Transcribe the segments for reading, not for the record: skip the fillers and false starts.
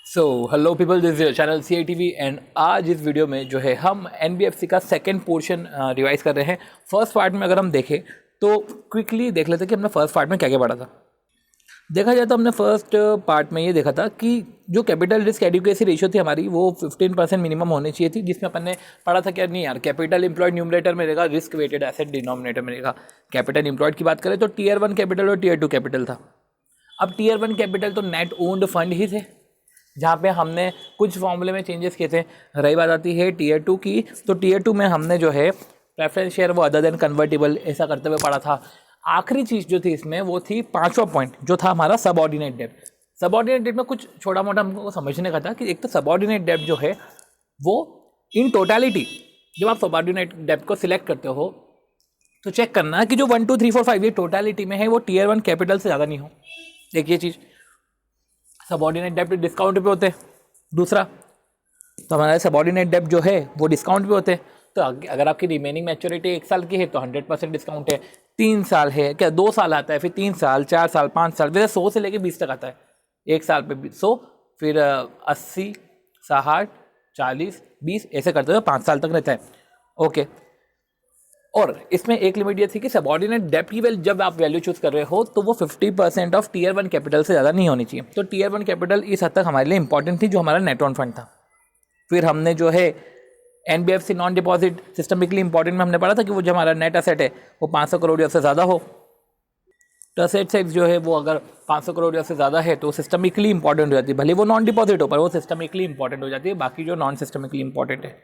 So hello people, this your channel CITV and आज इस video में जो है हम NBFC का सेकंड पोर्शन रिवाइज कर रहे हैं। फर्स्ट पार्ट में अगर हम देखें तो क्विकली देख लेते हैं कि हमने फर्स्ट पार्ट में क्या क्या पढ़ा था। देखा जाए तो हमने फर्स्ट पार्ट में ये देखा था कि जो कैपिटल रिस्क एडिक्वेसी रेशियो थी हमारी वो 15% मिनिमम होनी चाहिए थी, जिसमें अपन ने पढ़ा था कि नहीं यार, कैपिटल एम्प्लॉयड न्यूमरेटर में रहेगा, रिस्क वेटेड एसेट डिनोमिनेटर में रहेगा। कैपिटल एम्प्लॉयड की बात करें तो Tier 1 कैपिटल और Tier 2 कैपिटल था। अब Tier 1 कैपिटल तो नेट ओन्ड फंड ही थे, जहाँ पे हमने कुछ फॉर्मूले में चेंजेस किए थे। रही बात आती है Tier 2 की, तो Tier 2 में हमने जो है प्रेफरेंस शेयर वो अदर देन कन्वर्टिबल ऐसा करते हुए पढ़ा था। आखिरी चीज़ जो थी इसमें वो थी पांचवा पॉइंट जो था हमारा सबऑर्डिनेट डेब्ट। सबऑर्डिनेट डेब्ट में कुछ छोटा मोटा हमको समझने का था कि एक तो सबऑर्डिनेट डेब्ट जो है वो इन टोटलिटी, जब आप सबऑर्डिनेट डेब्ट को सिलेक्ट करते हो तो चेक करना कि जो 1 2 3 4 5 ये टोटलिटी में है वो Tier 1 कैपिटल से ज़्यादा नहीं हो। देखिए चीज़, सबऑर्डिनेट डेब्ट डिस्काउंट पे होते हैं। दूसरा, तो हमारा सबऑर्डिनेट डेब्ट जो है वो डिस्काउंट पे होते हैं। तो अगर आपकी रिमेनिंग मैच्योरिटी 1 साल की है तो 100% डिस्काउंट है। 3 साल है क्या, 2 साल आता है, फिर 3 साल, 4 साल, 5 साल, वैसे 100 से लेके 20 तक आता है। 1 साल पे 100, फिर 80, 60, 40, 20 ऐसे करते हुए 5 साल तक रहता है। ओके, और इसमें एक लिमिट ये थी कि सबऑर्डिनेट डेब्ट की जब आप वैल्यू चूज कर रहे हो तो वो 50% ऑफ Tier 1 कैपिटल से ज़्यादा नहीं होनी चाहिए। तो Tier 1 कैपिटल इस हद तक हमारे लिए इंपॉर्टेंट थी, जो हमारा नेट ऑन फंड था। फिर हमने जो है NBFC non deposit systemically important में हमने पढ़ा था कि वो जो हमारा नेट असेट है वो 500 करोड़ या से ज़्यादा हो। तो असेट साइज जो है वो अगर 500 करोड़ या से ज़्यादा है तो सिस्टमिकली इंपॉर्टेंट हो जाती है। भले वो नॉन डिपॉजिट हो पर वो सिस्टमिकली इंपॉर्टेंट हो जाती है। बाकी जो नॉन सिस्टमिकली इंपॉर्टेंट है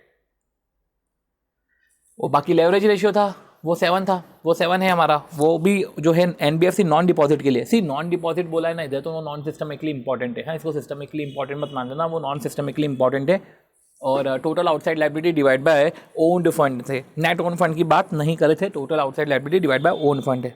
वो बाकी लेवरेज रेशियो था वो 7 था, वो 7 है हमारा। वो भी जो है NBFC नॉन डिपॉजिट के लिए, नॉन डिपॉजिट बोला है ना इधर, तो वो नॉन सिस्टमिकली इंपॉर्टेंट है। हाँ, इसको सिस्टमिकली इंपॉर्टेंट मत मान देना, वो नॉन सिस्टमिकली इंपॉर्टेंट है। और total outside liability divide by owned fund थे, नेट ओन फंड की बात नहीं करे थे। Total outside liability divide by own fund है।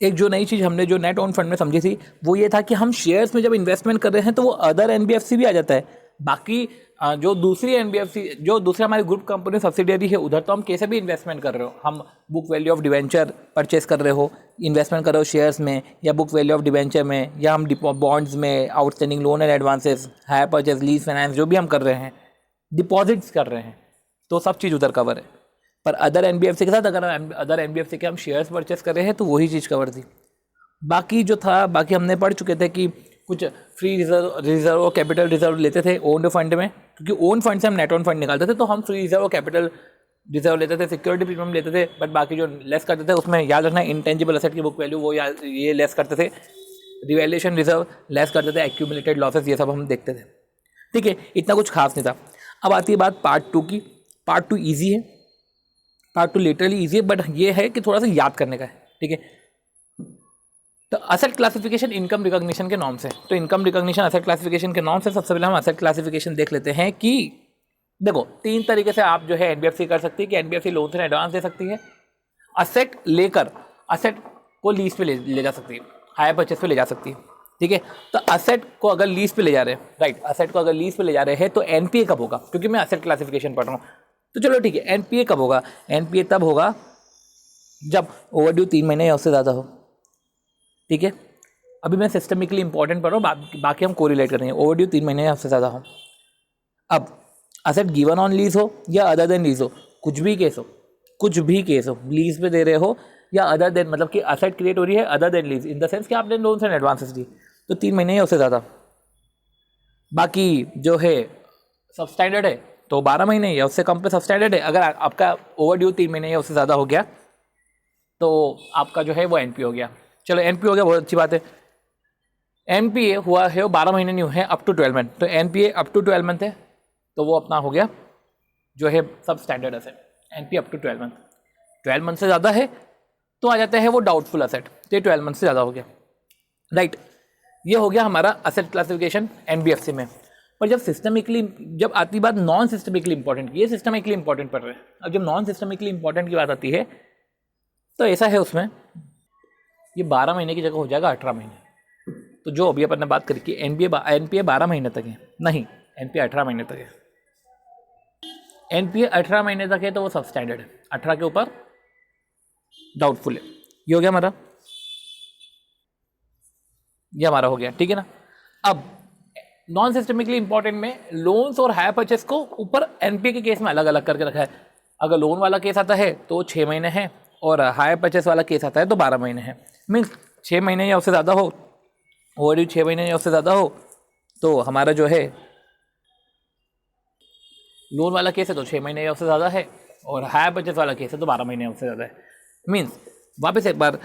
एक जो नई चीज़ हमने जो नेट ओन फंड में समझी थी वो ये था कि हम शेयर्स में जब इन्वेस्टमेंट कर रहे हैं तो वो अदर NBFC भी आ जाता है। बाकी जो दूसरी NBFC, जो दूसरे हमारी ग्रुप कंपनी सब्सिडियरी है, उधर तो हम कैसे भी इन्वेस्टमेंट कर रहे हो। हम book value of debenture purchase कर रहे हो, इन्वेस्टमेंट कर रहे हो शेयर्स में या बुक वैल्यू ऑफ डिवेंचर में, या हम बॉन्ड्स में outstanding loan and advances, hire purchase, lease finance जो भी हम कर रहे हैं, डिपॉजिट्स कर रहे हैं, तो सब चीज़ उधर कवर है। पर अदर NBFC के साथ अगर अदर NBFC के हम शेयर्स परचेस कर रहे हैं तो वही चीज़ कवर थी। बाकी जो था, बाकी हमने पढ़ चुके थे कि कुछ फ्री रिजर्व कैपिटल रिजर्व लेते थे ओन्ड फंड में, क्योंकि ओन फंड से हम नेट ओन फंड निकालते थे। तो हम फ्री रिजर्व कैपिटल रिजर्व लेते थे, सिक्योरिटी प्रीमियम लेते थे। बट बाकी जो लेस करते थे उसमें याद रखना, इंटेंजिबल एसेट की बुक वैल्यू वो ये लेस करते थे, रिवैल्यूएशन रिजर्व लेस करते थे, एक्यूमुलेटेड लॉसेस ये सब हम देखते थे। ठीक है, इतना कुछ खास नहीं था। अब आती है बात पार्ट 2 की। पार्ट 2 ईजी है, पार्ट 2 लिटरली ईजी है, बट ये है कि थोड़ा सा याद करने का है। ठीक है, तो असेट क्लासिफिकेशन इनकम रिकॉग्निशन के नॉर्म से, तो इनकम रिकॉग्निशन असेट क्लासिफिकेशन के नॉर्म से सबसे पहले हम असेट क्लासिफिकेशन देख लेते हैं कि देखो 3 तरीके से आप जो है NBFC कर सकती है कि NBFC लोन से एडवांस दे सकती है, असेट लेकर असेट को लीज पे ले जा सकती है, हायर परचेस पे ले जा सकती है। ठीक है, तो असेट को अगर लीज पे ले जा रहे हैं, राइट, असेट को अगर लीज पे ले जा रहे हैं तो NPA कब होगा, क्योंकि मैं असेट क्लासिफिकेशन पढ़ रहा हूँ। तो चलो ठीक है, NPA कब होगा, NPA तब होगा जब ओवरड्यू 3 महीने या उससे ज़्यादा हो। ठीक है, अभी मैं सिस्टमिकली इंपॉर्टेंट पढ़ रहा हूँ, बाकी हम कोरिलेट करेंगे। ओवरड्यू 3 महीने या उससे ज़्यादा हो। अब असेट गिवन ऑन लीज हो या अदर देन लीज हो, कुछ भी केस हो, कुछ भी केस हो, लीज पे दे रहे हो या अदर देन, मतलब कि असेट क्रिएट हो रही है other than lease, in the sense कि आपने लोन्स एंड एडवांसेस दिए, तो 3 महीने या उससे ज़्यादा। बाकी जो है सब स्टैंडर्ड है तो 12 महीने या उससे कम पे सब स्टैंडर्ड है। अगर आपका ओवरड्यू 3 महीने या उससे ज़्यादा हो गया तो आपका जो है वो NPA हो गया। चलो NPA हो गया, बहुत अच्छी बात है। NPA हुआ है वो 12 महीने नहीं हुए हैं, अप टू 12 मंथ, तो NPA अप टू 12 मंथ है, तो वो अपना हो गया जो है सब standard asset. NPA up to 12 month, 12 month से ज़्यादा है तो आ जाता है वो डाउटफुल असेट, तो ये 12 मंथ से ज़्यादा हो गया। राइट, ये हो गया हमारा असेट क्लासिफिकेशन NBFC में। पर जब सिस्टमिकली, जब आती बात नॉन सिस्टमिकली इंपॉर्टेंट की, ये सिस्टमिकली इंपॉर्टेंट पढ़ रहे हैं। अब जब नॉन सिस्टमिकली इंपॉर्टेंट की बात आती है तो ऐसा है, उसमें ये 12 महीने की जगह हो जाएगा 18 महीने। तो जो अभी अपन ने बात करी कि NPA 12 महीने तक है, नहीं, NPA 18 महीने तक है। NPA 18 महीने तक है तो वो सब स्टैंडर्ड है, 18 के ऊपर डाउटफुल है। ये हो गया हमारा, ये हमारा हो गया। ठीक है ना। अब नॉन सिस्टमिकली इंपॉर्टेंट में लोन्स और हायर परचेस को ऊपर एनपीए के केस में अलग अलग करके रखा है। अगर लोन वाला केस आता है तो 6 महीने है और हायर परचेस वाला केस आता है तो 12 महीने है। मीन्स 6 महीने या उससे ज़्यादा हो, ओवरड्यू 6 महीने या उससे ज़्यादा हो तो हमारा जो है लोन वाला केस है तो 6 महीने या उससे ज़्यादा है, और हायर परचेस वाला केस है तो 12 महीने या उससे ज़्यादा है। मीन्स वापस एक बार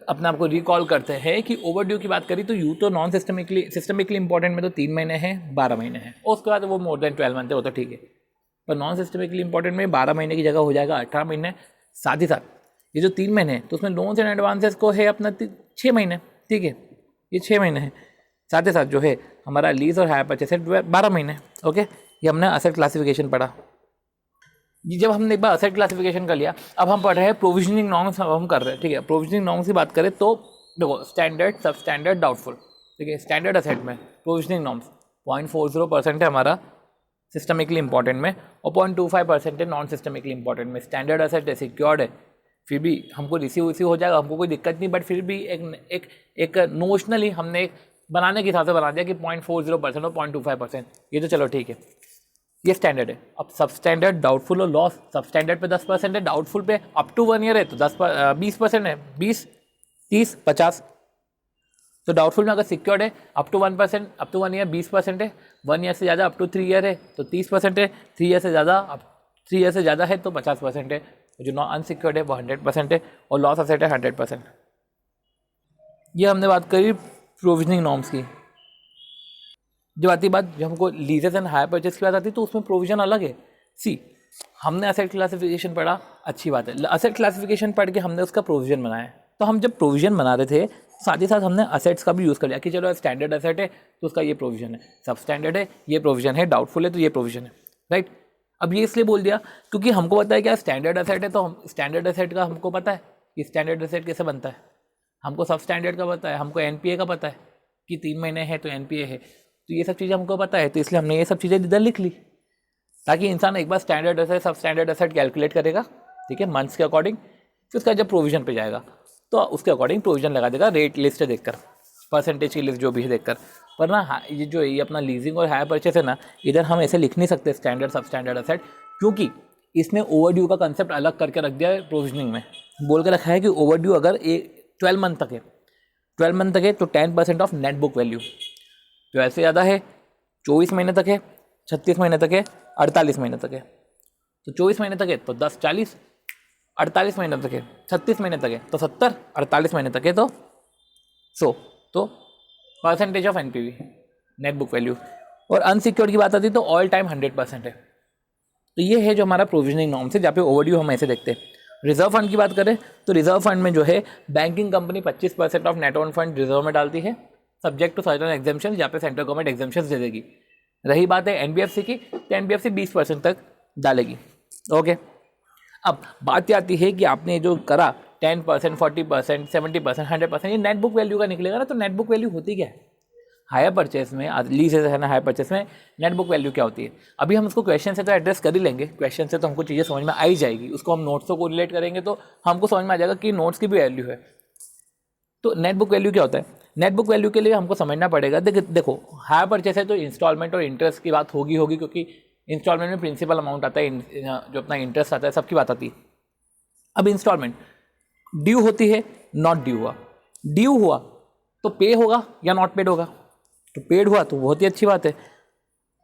अपने आप को रिकॉल करते हैं कि ओवरड्यू की बात करी तो यू तो नॉन सिस्टमिकली इंपॉर्टेंट में तो 3 महीने हैं, 12 महीने हैं, और उसके बाद वो मोर देन 12 मंथ है, वो तो ठीक है। पर नॉन सिस्टमिकली इंपॉर्टेंट में 12 महीने की जगह हो जाएगा 18 महीने। साथ ही साथ ये जो 3 महीने हैं तो उसमें लोन्स एंड एडवांसेस को है अपना 6 महीने, ठीक है, ये 6 महीने हैं। साथ ही साथ जो है हमारा लीज और हायर परचेस है 12 महीने। ओके, ये हमने असेट क्लासिफिकेशन पढ़ा। ये जब हमने एक बार असेट क्लासिफिकेशन कर लिया, अब हम पढ़ रहे हैं प्रोविजनिंग नॉर्म्स हम कर रहे हैं, ठीक है। प्रोविजनिंग नॉर्म्स की बात करें तो देखो स्टैंडर्ड, सब स्टैंडर्ड, डाउटफुल, ठीक है। स्टैंडर्ड असेट में प्रोविजनिंग नॉर्म्स 0.40% है हमारा सिस्टमिकली इंपॉर्टेंट में, और 0.25% है नॉन सिस्टमिकली इंपॉर्टेंट में। स्टैंडर्ड असेट है, सिक्योर्ड है, फिर भी हमको रिसीव हो जाएगा, हमको कोई दिक्कत नहीं, बट फिर भी एक नोशनली हमने एक बनाने के हिसाब से बना दिया कि 0.40% और 0.25%, ये तो चलो ठीक है, ये स्टैंडर्ड है। अब सब स्टैंडर्ड, डाउटफुल और लॉस, सब स्टैंडर्ड पे 10% है, डाउटफुल पे अप टू 1 ईयर है तो 20% है, 20, 30, 50। तो डाउटफुल में अगर सिक्योर्ड है up to 1%, up to 1 year 20% है, 1 ईयर से ज़्यादा अप टू 3 ईयर है तो 30% है, 3 ईयर से ज़्यादा, अब 3 ईयर से ज़्यादा है तो 50% है, जो नॉन अनसिक्योर्ड है वो 100% है, और लॉस असेट है 100%। ये हमने बात करी प्रोविजनिंग नॉर्म्स की। जब आती बात, जब हमको लीजेस एंड हायर परचेस की बात आती है तो उसमें प्रोविजन अलग है। सी, हमने असेट क्लासिफिकेशन पढ़ा, अच्छी बात है, असेट क्लासिफिकेशन पढ़ के हमने उसका प्रोविजन बनाया। तो हम जब प्रोविजन बना रहे थे साथ ही साथ हमने असेट्स का भी यूज़ कर लिया कि चलो स्टैंडर्ड असेट है तो उसका ये प्रोविजन है, सब स्टैंडर्ड है ये प्रोविजन है, डाउटफुल है तो ये प्रोविजन है, राइट। अब ये इसलिए बोल दिया क्योंकि हमको पता है क्या स्टैंडर्ड असेट है, तो हम स्टैंडर्ड असेट का हमको पता है कि स्टैंडर्ड असेट कैसे बनता है, हमको सब स्टैंडर्ड का पता है, हमको एनपीए का पता है कि 3 महीने है तो एनपीए है, तो ये सब चीज़ें हमको पता है, तो इसलिए हमने ये सब चीज़ें इधर लिख ली ताकि इंसान एक बार स्टैंडर्ड असेट, सब स्टैंडर्ड असेट कैलकुलेट करेगा, ठीक है, मंथ्स के अकॉर्डिंग, फिर उसका जब प्रोविजन पे जाएगा तो उसके अकॉर्डिंग प्रोविजन लगा देगा, रेट लिस्ट देखकर, परसेंटेज की लिस्ट जो भी है देखकर। पर ना ये जो ये अपना लीजिंग और हायर परचेस है ना, इधर हम ऐसे लिख नहीं सकते स्टैंडर्ड, सब स्टैंडर्ड असेट, क्योंकि इसमें ओवरड्यू का कंसेप्ट अलग करके रख दिया है। प्रोविजनिंग में बोल के रखा है कि ओवरड्यू अगर 12 मंथ तक है, 12 मंथ तक है तो 10% ऑफ नेट बुक वैल्यू, 12 से ज़्यादा है 24 महीने तक है, 36 महीने तक है, 48 महीने तक है, तो 24 महीने तक है तो 10, 40, 48 महीने तक है, 36 महीने तक है तो 70, 48 महीने तक है तो 100, तो percentage of NPV, net book value. और अनसिक्योर्ड की बात आती है तो ऑल टाइम 100% है। तो ये है जो हमारा प्रोविजनिंग नॉर्म्स है, जहाँ पे ओवरड्यू हम ऐसे देखते हैं। रिजर्व फंड की बात करें तो रिजर्व फंड में जो है banking company 25% of net own fund reserve में डालती है, सब्जेक्ट टू सर्टेन एग्जाम्पशन, जहाँ पे सेंट्रल गवर्नमेंट एग्जाम्पशन दे देगी। रही बात है एनबीएफसी की, तो एनबीएफसी 20% तक डालेगी। ओके, अब बात आती है कि आपने जो करा 10%, 40%, 70%, 100%, ये नेट बुक वैल्यू का निकलेगा ना, तो नेट बुक वैल्यू होती क्या है हायर परचेस में, लीजेस है ना, हायर परचेस में नेट बुक वैल्यू क्या होती है। अभी हम उसको क्वेश्चन से तो एड्रेस कर ही लेंगे, क्वेश्चन से तो हमको चीज़ें समझ में आ ही जाएगी, उसको हम नोट्स को रिलेट करेंगे तो हमको समझ में आ जाएगा कि नोट्स की भी वैल्यू है। तो नेट बुक वैल्यू क्या होता है, नेट बुक वैल्यू के लिए हमको समझना पड़ेगा, देखो हायर परचेस है तो इंस्टॉलमेंट और इंटरेस्ट की बात होगी क्योंकि इंस्टॉलमेंट में प्रिंसिपल अमाउंट आता है, जो अपना इंटरेस्ट आता है, सबकी बात आती है। अब इंस्टॉलमेंट ड्यू होती है, नॉट ड्यू हुआ, ड्यू हुआ तो पे होगा या नॉट पेड होगा, तो पेड हुआ तो बहुत ही अच्छी बात है।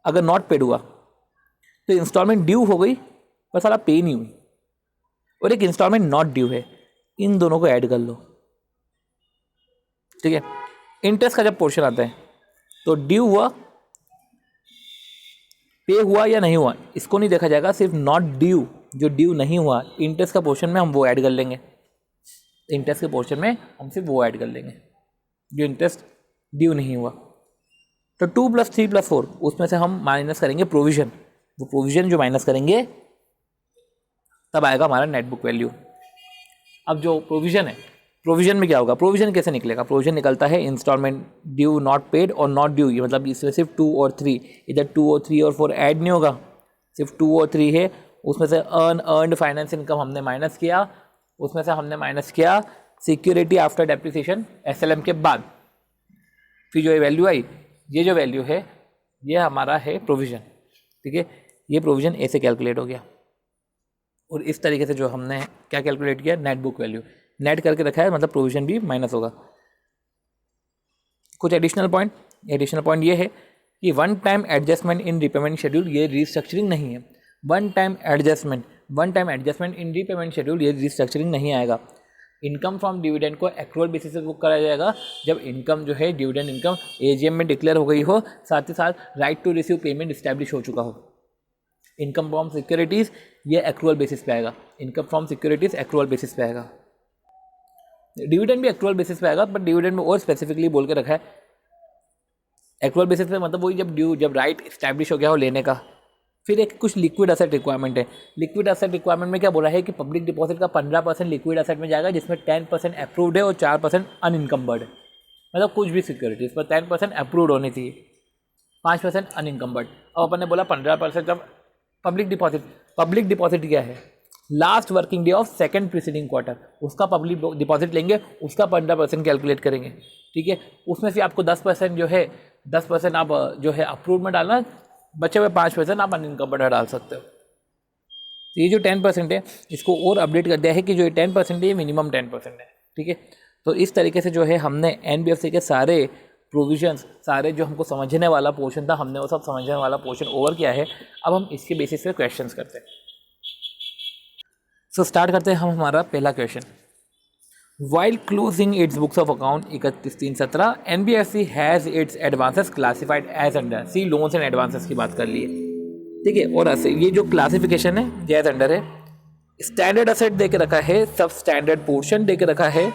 अगर नॉट पेड हुआ तो इंस्टॉलमेंट ड्यू हो गई पर साला पे नहीं हुई, और एक इंस्टॉलमेंट नॉट ड्यू है, इन दोनों को ऐड कर लो, ठीक है। इंटरेस्ट का जब पोर्शन आता है तो ड्यू हुआ, पे हुआ या नहीं हुआ, इसको नहीं देखा जाएगा, सिर्फ नॉट ड्यू, जो ड्यू नहीं हुआ इंटरेस्ट का पोर्शन में हम वो ऐड कर लेंगे, इंटरेस्ट के पोर्शन में हम सिर्फ वो ऐड कर लेंगे जो इंटरेस्ट ड्यू नहीं हुआ। तो 2 + 3 + 4 उसमें से हम माइनस करेंगे प्रोविजन, वो प्रोविजन जो माइनस करेंगे तब आएगा हमारा नेट बुक वैल्यू। अब जो प्रोविजन है, प्रोविजन में क्या होगा, प्रोविजन कैसे निकलेगा, प्रोविजन निकलता है इंस्टॉलमेंट ड्यू, नॉट पेड और नॉट ड्यू, ये मतलब इसमें सिर्फ 2 और 3, इधर 2 और 3 और 4 ऐड नहीं होगा, सिर्फ 2 और 3 है। उसमें से अर्नड फाइनेंस इनकम हमने माइनस किया, उसमें से हमने माइनस किया सिक्योरिटी आफ्टर डेप्रिसिएशन एसएलएम के बाद, फिर जो ये वैल्यू आई, ये जो वैल्यू है ये हमारा है प्रोविज़न, ठीक है। ये प्रोविज़न ए से कैलकुलेट हो गया और इस तरीके से जो हमने क्या कैलकुलेट किया, नेट बुक वैल्यू नेट करके रखा है, मतलब प्रोविज़न भी माइनस होगा। कुछ एडिशनल पॉइंट ये है कि one time adjustment in repayment schedule ये रीस्ट्रक्चरिंग नहीं है। One time adjustment in repayment schedule ये रीस्ट्रक्चरिंग नहीं आएगा। इनकम फ्रॉम डिविडेंड को एक्रूअल बेसिस पे बुक कराया जाएगा जब इनकम जो है डिविडेंड इनकम एजीएम में डिक्लेयर हो गई हो, साथ ही साथ right to receive payment establish हो चुका हो। इनकम फ्रॉम सिक्योरिटीज़ ये एक्रूअल बेसिस पे आएगा, income from securities accrual basis पे आएगा। डिविडेंड भी एक्रूअल बेसिस पे आएगा, बट डिविडेंड में और स्पेसिफिकली बोल के रखा है एक्रूअल बेसिस पे, मतलब वही जब राइट इस्टेब्लिश हो गया हो लेने का। फिर एक कुछ लिक्विड एसेट रिक्वायरमेंट है। लिक्विड एसेट रिक्वायरमेंट में क्या बोल रहा है कि पब्लिक डिपॉजिट का 15% लिक्विड एसेट में जाएगा, जिसमें 10% अप्रूव्ड है और 4% अनइनकम्बर्ड है। मतलब कुछ भी सिक्योरिटीज पर 10% अप्रूव्ड होनी चाहिए, 5% अनइनकम्बर्ड। अब अपन ने बोला 15% जब पब्लिक डिपॉजिट क्या है, last working day of second preceding quarter, उसका पब्लिक डिपॉजिट लेंगे, उसका 15% कैलकुलेट करेंगे, ठीक है। उसमें से आपको 10% जो है 10% आप जो है अप्रूव में डालना, बचे हुए 5% आप अनइनकम्बर्ड डाल सकते हो। तो ये जो 10% है इसको और अपडेट कर दिया है कि जो ये 10% है ये मिनिमम 10% है, ठीक है। तो इस तरीके से जो है हमने एनबीएफसी के सारे प्रोविजंस, सारे जो हमको समझने वाला पोर्शन था, हमने वो सब समझने वाला पोर्शन ओवर किया है। अब हम इसके बेसिस पे क्वेश्चंस करते हैं। सो स्टार्ट करते हैं हम हमारा पहला question. While closing its books of account 31/3/17 NBFC has its advances classified as under, see loans and advances की बात कर लिए, ठीक है। और ऐसे ये जो क्लासिफिकेशन है ये एज अंडर है। स्टैंडर्ड असेट दे के रखा है, सब स्टैंडर्ड पोर्शन दे के रखा है,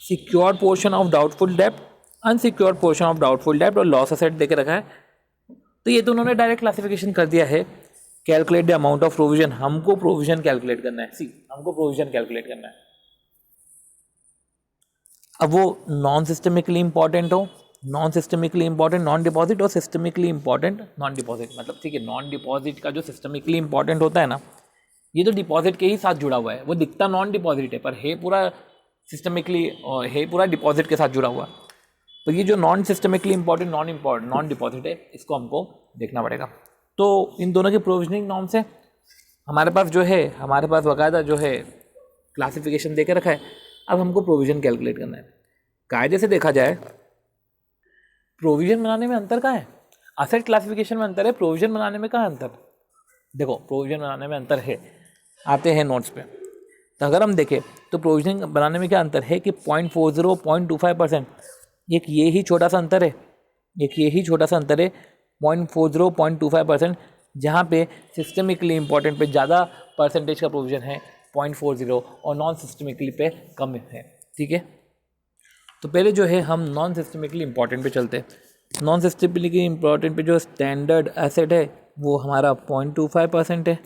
सिक्योर्ड पोर्शन ऑफ डाउटफुल डेब्ट, अनसिक्योर्ड पोर्शन ऑफ डाउटफुल डेब्ट और लॉस असेट दे के रखा है। तो ये तो उन्होंने डायरेक्ट क्लासिफिकेशन कर दिया है। Calculate the amount of provision, हमको प्रोविजन कैलकुलेट करना है, हमको प्रोविजन कैलकुलेट करना है। अब वो नॉन सिस्टमिकली इंपॉर्टेंट हो, non systemically important non deposit और सिस्टमिकली इंपॉर्टेंट नॉन डिपॉजिट, मतलब ठीक है। नॉन डिपॉजिट का जो सिस्टमिकली इंपॉर्टेंट होता है ना, ये तो डिपॉजिट के ही साथ जुड़ा हुआ है, वो दिखता नॉन डिपॉजिट है पर है पूरा सिस्टमिकली और है पूरा डिपॉजिट के साथ जुड़ा हुआ। तो ये जो non systemically important non deposit है, इसको हमको देखना पड़ेगा। तो इन दोनों की प्रोविजनिंग नॉर्म्स है हमारे पास, जो है हमारे पास बाकायदा जो है क्लासिफिकेशन दे के रखा है। अब हमको प्रोविजन कैलकुलेट करना है। कायदे से देखा जाए प्रोविजन बनाने में अंतर कहाँ है, असेट क्लासिफिकेशन में अंतर है, प्रोविजन बनाने में कहाँ अंतर। देखो प्रोविजन बनाने में अंतर है, आते हैं नोट्स पे। तो अगर हम देखें तो प्रोविजन बनाने में क्या अंतर है कि 0.40 0.25%, एक ये ही छोटा सा अंतर है, 0.40 0.25%, जहाँ पे सिस्टमिकली इंपॉर्टेंट पे ज़्यादा परसेंटेज का प्रोविजन है 0.40 और नॉन सिस्टमिकली पे कम है, ठीक है। तो पहले जो है हम नॉन सिस्टमिकली इंपॉर्टेंट पे चलते हैं। नॉन सिस्टमिकली इंपॉर्टेंट पे जो स्टैंडर्ड एसेट है वो हमारा 0.25% है,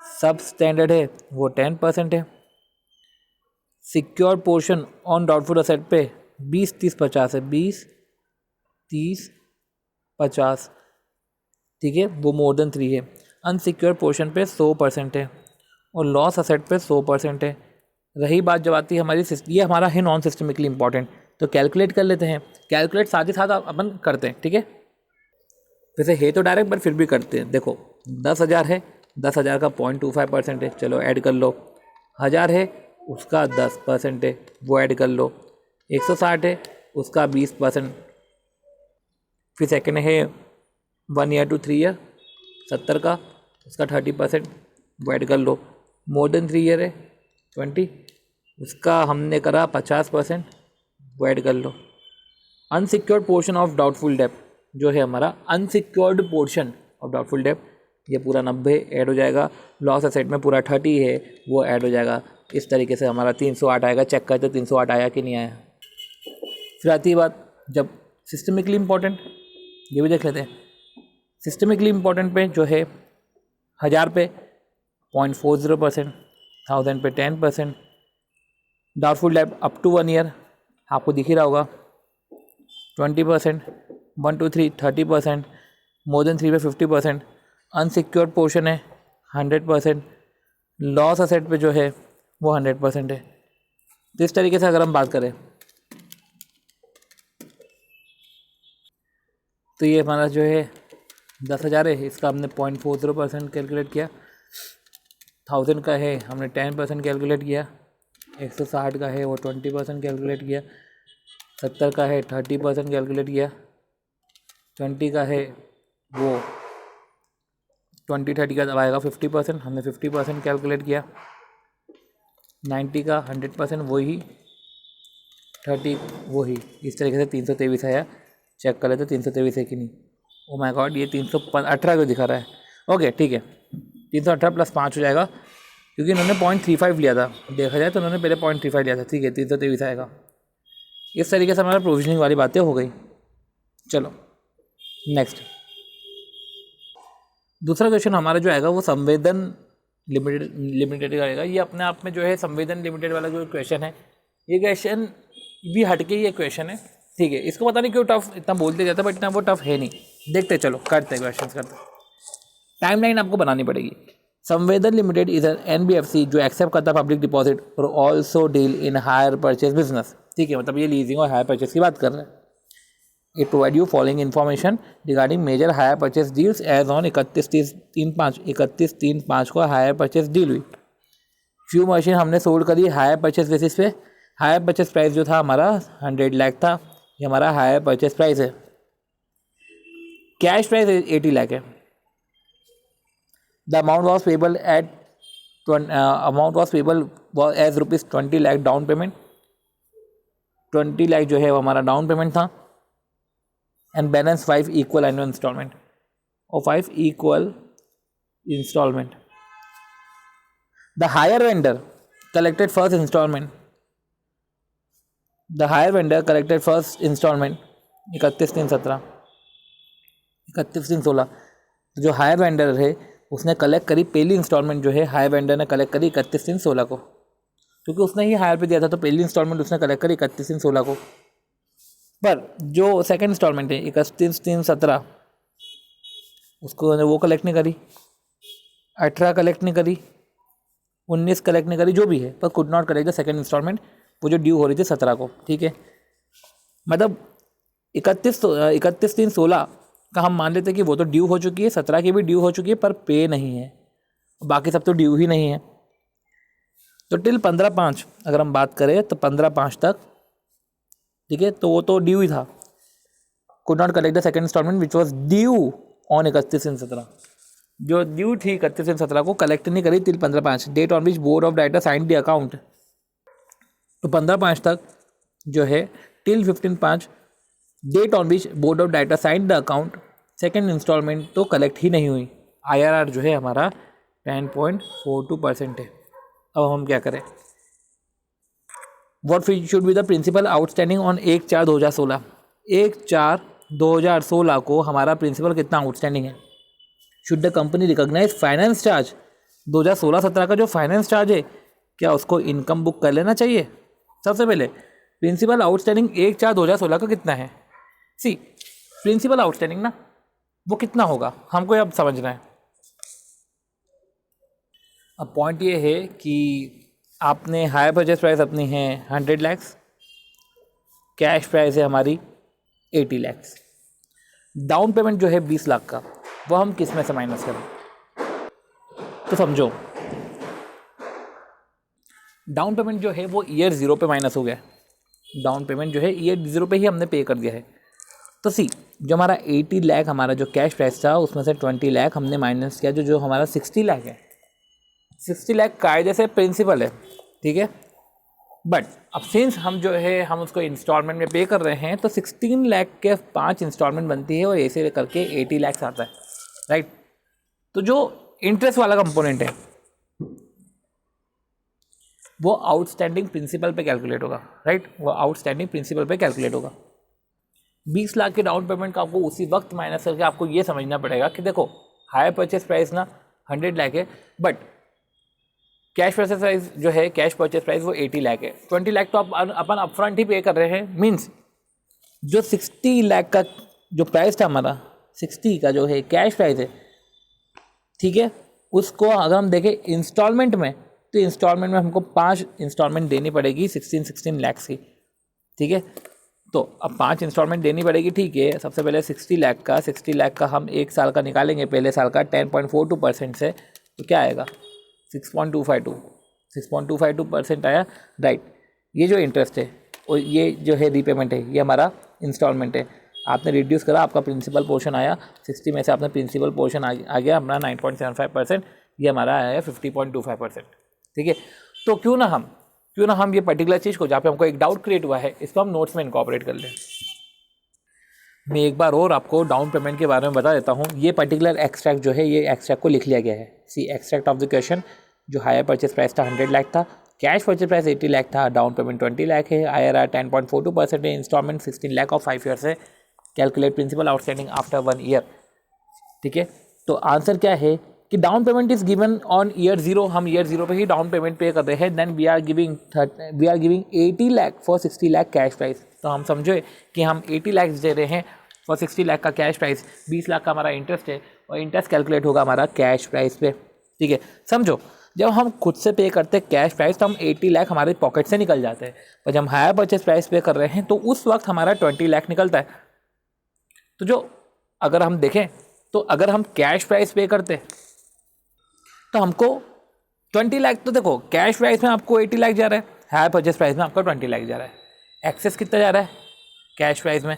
सब स्टैंडर्ड है वो 10% है, secure portion on doubtful asset पे 20-30-50 है, 20-30-50, ठीक है, वो मोर देन 3 है। अनसिक्योर पोर्शन पे 100% है और लॉस असेट पे 100% है। रही बात जब आती है हमारी, ये हमारा है नॉन सिस्टमिकली इंपॉर्टेंट, तो कैलकुलेट कर लेते हैं। कैलकुलेट साथ ही साथ अपन करते हैं, ठीक है। वैसे है तो डायरेक्ट, पर फिर भी करते हैं। देखो 10,000 है, 10,000 का 0.25% है, चलो ऐड कर लो। 1000 है उसका 10% है, वो ऐड कर लो। 160 है उसका 20%। फिर सेकेंड है 1 ईयर to 3 ईयर 70 का, उसका 30%, वो ऐड कर लो। मोर देन 3 ईयर है 20, उसका हमने करा 50%, वो ऐड कर लो। अनसिक्योर्ड पोर्शन ऑफ डाउटफुल डेब्ट जो है हमारा, अनसिक्योर्ड पोर्शन ऑफ डाउटफुल डेब्ट ये पूरा 90 ऐड हो जाएगा। लॉस असेट में पूरा 30 है, वो ऐड हो जाएगा। इस तरीके से हमारा 308 आएगा। चेक करते 308 आया कि नहीं आया। फिर आती है बात जब सिस्टमिकली इंपॉर्टेंट, ये भी देख लेते हैं। सिस्टमिकली इंपॉर्टेंट पे जो है 1000 पे 0.40%, 1000 पे 10%, डाउटफुल डेब्ट अप टू 1 ईयर आपको दिख ही रहा होगा 20%, 1 to 3 30%, मोर देन 3 पे 50%, अनसिक्योर्ड पोर्शन है 100%, लॉस असेट पे जो है वो 100% है। तो इस तरीके से अगर हम बात करें तो ये हमारा जो है 10,000 है, इसका हमने 0.40% कैलकुलेट किया। 1000 का है हमने 10% कैलकुलेट किया। 160 का है वो 20% कैलकुलेट किया। 70 का है 30% कैलकुलेट किया। 20 का है वो 20-30 का आएगा 50%, हमने 50% कैलकुलेट किया। 90 का 100% वही, 30 वही। इस तरीके से 323 आया। चेक कर लेते 323 है कि नहीं। ओ माय गॉड, ये 318 को दिखा रहा है। ओके ठीक है, 318 + 5 हो जाएगा, क्योंकि इन्होंने 0.35 लिया था। देखा जाए तो उन्होंने पहले 0.35 लिया था। ठीक है, 323 आएगा। इस तरीके से हमारा प्रोविजनिंग वाली बातें हो गई। चलो नेक्स्ट, दूसरा क्वेश्चन हमारा जो आएगा वो संवेदन लिमिटेड का आएगा। ये अपने आप में जो है संवेदन लिमिटेड वाला जो क्वेश्चन है, ये क्वेश्चन भी हटके ही एक क्वेश्चन है। ठीक है, इसको पता नहीं क्यों टफ इतना बोलते जाता है, बट इतना वो टफ है नहीं। देखते चलो, करते क्वेश्चन करते। टाइमलाइन आपको बनानी पड़ेगी। संवेदन लिमिटेड इज एन एनबीएफसी जो एक्सेप्ट करता है पब्लिक डिपॉजिट और also deal in hire purchase business. ठीक है, मतलब ये लीजिंग और हायर परचेज की बात कर रहे हैं। It provide you following information regarding major hire purchase deals as on 31/3/5 को हायर परचेज डील हुई। फ्यू मशीन हमने सोल्ड करी हायर परचेज बेसिस पे। हायर परचेज प्राइस जो था हमारा 100 लाख था। ये हमारा हायर परचेज प्राइस है। कैश प्राइस 80 लाख है। The amount was payable as ₹20 lakh down payment. 20 lakh जो है वो हमारा डाउन पेमेंट था। And balance 5 equal annual instalment और 5 equal instalment. The hire vendor collected first instalment. The hire vendor collected first instalment 31/3/17, 31/3/16। तो जो हायर वेंडर है उसने कलेक्ट करी पहली इंस्टॉलमेंट, जो है हायर वेंडर ने कलेक्ट करी 31/3/16 को, क्योंकि उसने ही हायर पे दिया था। तो पहली इंस्टॉलमेंट उसने कलेक्ट करी 31/3/16 को। पर जो सेकंड इंस्टॉलमेंट है 31/3/17, उसको वो कलेक्ट नहीं करी। 18 कलेक्ट नहीं करी, 19 कलेक्ट नहीं करी, जो भी है, पर could not collect the second instalment, वो जो ड्यू हो रही थी 17 को। ठीक है, मतलब 31/3/16 का हम मान लेते हैं कि वो तो ड्यू हो चुकी है, 17 की भी ड्यू हो चुकी है, पर पे नहीं है। बाकी सब तो ड्यू ही नहीं है। तो टिल 15/5 अगर हम बात करें तो 15/5 तक, ठीक है, तो वो तो ड्यू ही था। Could not collect the second instalment which was due on 31/17। जो ड्यू थी 31/17 को कलेक्ट नहीं करी till 15/5, date on which board of director sign the account. तो 15/5 तक जो है till 15/5, date on which board of director sign the account, second instalment तो कलेक्ट ही नहीं हुई। IRR जो है हमारा 10.42% है। अब हम क्या करें? What should be the principal outstanding on 1/4/2016। 1/4/2016 को हमारा प्रिंसिपल कितना आउटस्टैंडिंग है? Should the company recognise finance charge? 2016-17 का जो फाइनेंस चार्ज है, क्या उसको इनकम बुक कर लेना चाहिए? सबसे पहले प्रिंसिपल आउटस्टैंडिंग 1/4/2016 का कितना है? सी, प्रिंसिपल आउटस्टैंडिंग ना, वो कितना होगा हमको अब समझना है। अब पॉइंट ये है कि आपने हायर परचेज प्राइस अपनी है 100 लाख, कैश प्राइस है हमारी 80 लाख। डाउन पेमेंट जो है 20 लाख का, वो हम किस में से माइनस करें? तो समझो, डाउन पेमेंट जो है वो ईयर 0 पे माइनस हो गया। डाउन पेमेंट जो है ईयर 0 पे ही हमने पे कर दिया है। तो सी, जो हमारा 80 लाख हमारा जो कैश प्राइस था, उसमें से 20 लाख हमने माइनस किया, जो हमारा 60 लाख है। 60 लाख कायदे से प्रिंसिपल है, ठीक है, बट अब सिंस हम जो है हम उसको इंस्टॉलमेंट में पे कर रहे हैं, तो 16 लाख के 5 इंस्टॉलमेंट बनती है और ऐसे करके 80 लाख आता है, राइट। तो जो इंटरेस्ट वाला कंपोनेंट है वो आउटस्टैंडिंग प्रिंसिपल पे कैलकुलेट होगा, राइट, वो आउटस्टैंडिंग प्रिंसिपल पे कैलकुलेट होगा। 20 लाख के डाउन पेमेंट का आपको उसी वक्त माइनस करके आपको ये समझना पड़ेगा कि देखो, हायर परचेस प्राइस ना 100 लाख है, बट कैश परचेस प्राइस जो है, कैश परचेस प्राइस वो 80 लाख है। 20 लाख तो अपन अपफ्रंट ही पे कर रहे हैं। मीन्स जो 60 लाख का जो प्राइस था हमारा, 60 का जो है कैश प्राइस है, ठीक है, उसको अगर हम देखें इंस्टॉलमेंट में, तो इंस्टॉलमेंट में हमको 5 इंस्टॉलमेंट देनी पड़ेगी 16 लाख की, ठीक है। तो अब 5 इंस्टॉलमेंट देनी पड़ेगी, ठीक है। सबसे पहले 60 लाख का हम एक साल का निकालेंगे, पहले साल का 10.42% से, तो क्या आएगा 6.252% आया, राइट। ये जो इंटरेस्ट है और ये जो है रीपेमेंट है, ये हमारा इंस्टॉलमेंट है। आपने रिड्यूस करा, आपका प्रिंसिपल पोर्शन आया 60 में से, आपने प्रिंसिपल पोर्शन आ गया हमारा 9.75%, ये हमारा आया है 50.25%, ठीक है। तो क्यों ना हम ये पर्टिकुलर चीज़ को, जहाँ पे हमको एक डाउट क्रिएट हुआ है, इसको हम नोट्स में इनकॉर्पोरेट कर लें। मैं एक बार और आपको डाउन पेमेंट के बारे में बता देता हूँ। ये पर्टिकुलर एक्सट्रैक्ट जो है, ये एक्सट्रैक्ट को लिख लिया गया है। सी एक्सट्रैक्ट ऑफ द क्वेश्चन, जो हायर परचेस प्राइस था 100 लाख था, कैश परचेस प्राइस 80 लाख था, डाउन पेमेंट 20 लाख है, IRR 10.42% है, इंस्टॉलमेंट 16 लाख ऑफ 5 ईयर्स है, calculate principal outstanding after 1 year, ठीक है। तो आंसर क्या है कि down payment is given on year 0, हम ईयर 0 पे ही डाउन पेमेंट पे कर रहे हैं। Then we are giving 80 lakh for 60 lakh cash price. तो हम समझे कि हम 80 लाख दे रहे हैं फॉर 60 लाख का कैश प्राइस, 20 लाख का हमारा इंटरेस्ट है, और इंटरेस्ट कैलकुलेट होगा हमारा कैश प्राइस पे, ठीक है। समझो, जब हम खुद से पे करते हैं कैश प्राइस तो हम 80 लाख हमारे पॉकेट से निकल जाते हैं, पर जब हम हायर परचेस प्राइस पे कर रहे हैं तो उस वक्त हमारा 20 लाख निकलता है। तो जो अगर हम देखें तो अगर हम कैश प्राइस पे करते तो हमको 20 लाख, तो देखो कैश प्राइस में आपको 80 लाख जा रहा है, हायर परचेस प्राइस में आपका 20 लाख जा रहा है। एक्सेस कितना जा रहा है कैश प्राइस में,